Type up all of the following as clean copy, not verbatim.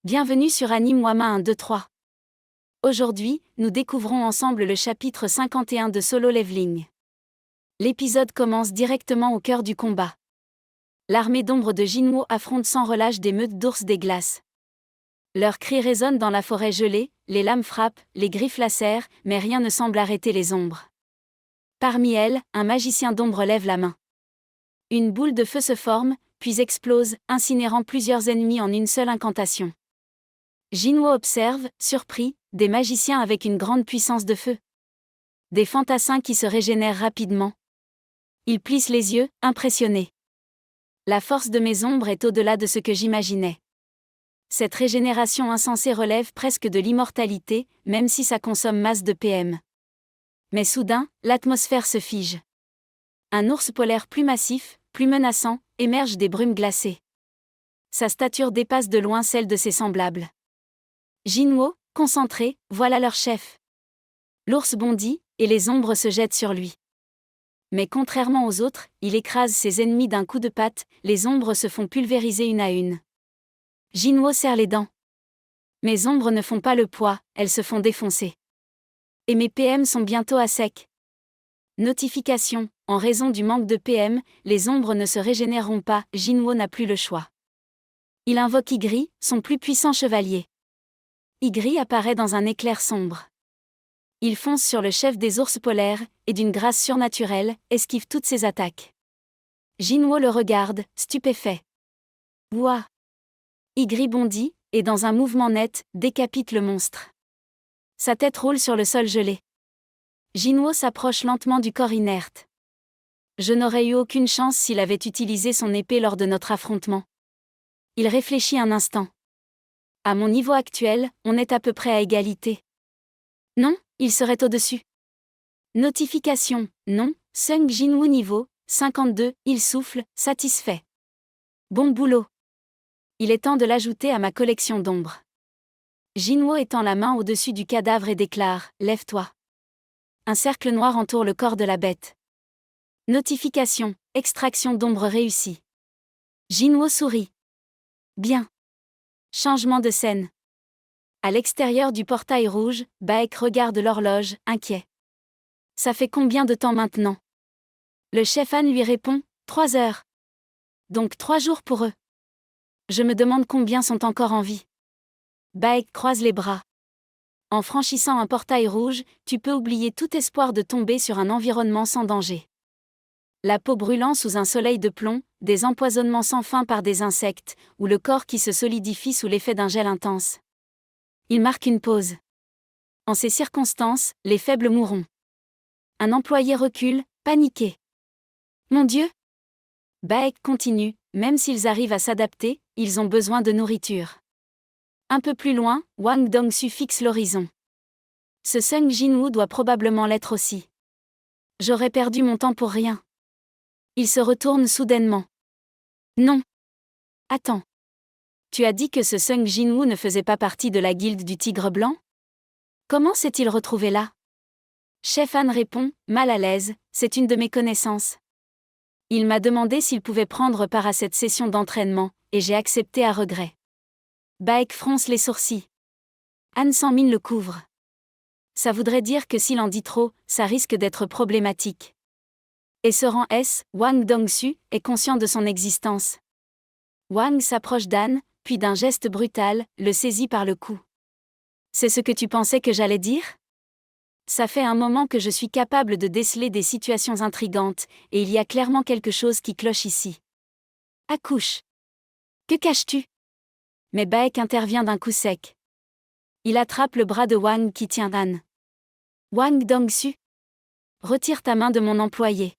Bienvenue sur Anime Wama 1, 2, 3. Aujourd'hui, nous découvrons ensemble le chapitre 51 de Solo Leveling. L'épisode commence directement au cœur du combat. L'armée d'ombre de Jinwoo affronte sans relâche des meutes d'ours des glaces. Leurs cris résonnent dans la forêt gelée, les lames frappent, les griffes lacèrent, mais rien ne semble arrêter les ombres. Parmi elles, un magicien d'ombre lève la main. Une boule de feu se forme, puis explose, incinérant plusieurs ennemis en une seule incantation. Jinwoo observe, surpris, des magiciens avec une grande puissance de feu. Des fantassins qui se régénèrent rapidement. Il plisse les yeux, impressionné. La force de mes ombres est au-delà de ce que j'imaginais. Cette régénération insensée relève presque de l'immortalité, même si ça consomme masse de PM. Mais soudain, l'atmosphère se fige. Un ours polaire plus massif, plus menaçant, émerge des brumes glacées. Sa stature dépasse de loin celle de ses semblables. Jinwoo, concentré, voilà leur chef. L'ours bondit, et les ombres se jettent sur lui. Mais contrairement aux autres, il écrase ses ennemis d'un coup de patte, les ombres se font pulvériser une à une. Jinwoo serre les dents. Mes ombres ne font pas le poids, elles se font défoncer. Et mes PM sont bientôt à sec. Notification, en raison du manque de PM, les ombres ne se régénéreront pas, Jinwoo n'a plus le choix. Il invoque Igri, son plus puissant chevalier. Igri apparaît dans un éclair sombre. Il fonce sur le chef des ours polaires, et d'une grâce surnaturelle, esquive toutes ses attaques. Jinwoo le regarde, stupéfait. Ouah! Igri bondit, et dans un mouvement net, décapite le monstre. Sa tête roule sur le sol gelé. Jinwoo s'approche lentement du corps inerte. Je n'aurais eu aucune chance s'il avait utilisé son épée lors de notre affrontement. Il réfléchit un instant. À mon niveau actuel, on est à peu près à égalité. Non, il serait au-dessus. Notification, non, Sung Jinwoo niveau 52, il souffle, satisfait. Bon boulot. Il est temps de l'ajouter à ma collection d'ombres. Jinwoo étend la main au-dessus du cadavre et déclare, lève-toi. Un cercle noir entoure le corps de la bête. Notification, extraction d'ombre réussie. Jinwoo sourit. Bien. Changement de scène. À l'extérieur du portail rouge, Baek regarde l'horloge, inquiet. Ça fait combien de temps maintenant? Le chef Han lui répond, 3 heures. Donc 3 jours pour eux. Je me demande combien sont encore en vie. Baek croise les bras. En franchissant un portail rouge, tu peux oublier tout espoir de tomber sur un environnement sans danger. La peau brûlant sous un soleil de plomb, des empoisonnements sans fin par des insectes, ou le corps qui se solidifie sous l'effet d'un gel intense. Il marque une pause. En ces circonstances, les faibles mourront. Un employé recule, paniqué. Mon Dieu! Baek continue, même s'ils arrivent à s'adapter, ils ont besoin de nourriture. Un peu plus loin, Wang Dongsu fixe l'horizon. Ce Sung Jinwoo doit probablement l'être aussi. J'aurais perdu mon temps pour rien. Il se retourne soudainement. Non. Attends. Tu as dit que ce Sung Jinwoo ne faisait pas partie de la guilde du Tigre Blanc? Comment s'est-il retrouvé là? Chef Han répond, mal à l'aise, c'est une de mes connaissances. Il m'a demandé s'il pouvait prendre part à cette session d'entraînement, et j'ai accepté à regret. Baek fronce les sourcils. Han sans mine le couvre. Ça voudrait dire que s'il en dit trop, ça risque d'être problématique. Et ce rang S, Wang Dongsu, est conscient de son existence. Wang s'approche d'Han, puis d'un geste brutal, le saisit par le cou. C'est ce que tu pensais que j'allais dire? Ça fait un moment que je suis capable de déceler des situations intrigantes, et il y a clairement quelque chose qui cloche ici. Accouche. Que caches-tu? Mais Baek intervient d'un coup sec. Il attrape le bras de Wang qui tient Han. Wang Dongsu. Retire ta main de mon employé.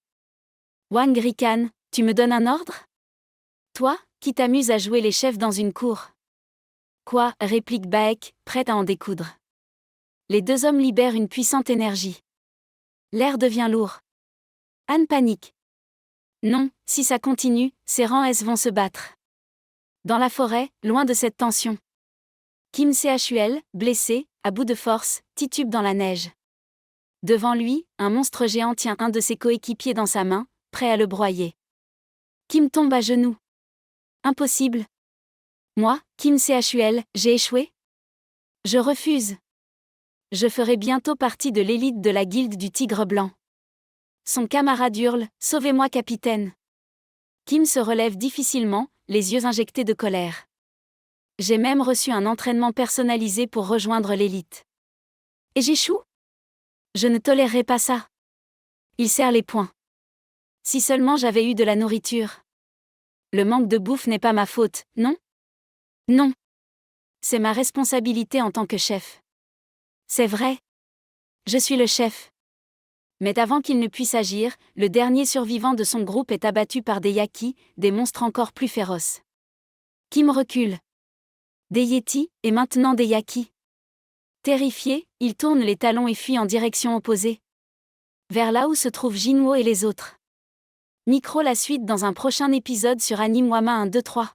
Wang ricane, tu me donnes un ordre? Toi, qui t'amuses à jouer les chefs dans une cour. Quoi, réplique Baek, prête à en découdre. Les deux hommes libèrent une puissante énergie. L'air devient lourd. Han panique. Non, si ça continue, ces rangs S vont se battre. Dans la forêt, loin de cette tension. Kim Chul, blessé, à bout de force, titube dans la neige. Devant lui, un monstre géant tient un de ses coéquipiers dans sa main, prêt à le broyer. Kim tombe à genoux. Impossible. Moi, Kim Chul, j'ai échoué? Je refuse. Je ferai bientôt partie de l'élite de la guilde du Tigre Blanc. Son camarade hurle, « Sauvez-moi, capitaine !» Kim se relève difficilement, les yeux injectés de colère. J'ai même reçu un entraînement personnalisé pour rejoindre l'élite. Et j'échoue? Je ne tolérerai pas ça. Il serre les poings. Si seulement j'avais eu de la nourriture. Le manque de bouffe n'est pas ma faute, non? Non. C'est ma responsabilité en tant que chef. C'est vrai. Je suis le chef. Mais avant qu'il ne puisse agir, le dernier survivant de son groupe est abattu par des Yaki, des monstres encore plus féroces. Kim recule. Des Yétis, et maintenant des Yaki. Terrifié, il tourne les talons et fuit en direction opposée. Vers là où se trouvent Jinwoo et les autres. Micro la suite dans un prochain épisode sur Anime Wama 1, 2, 3.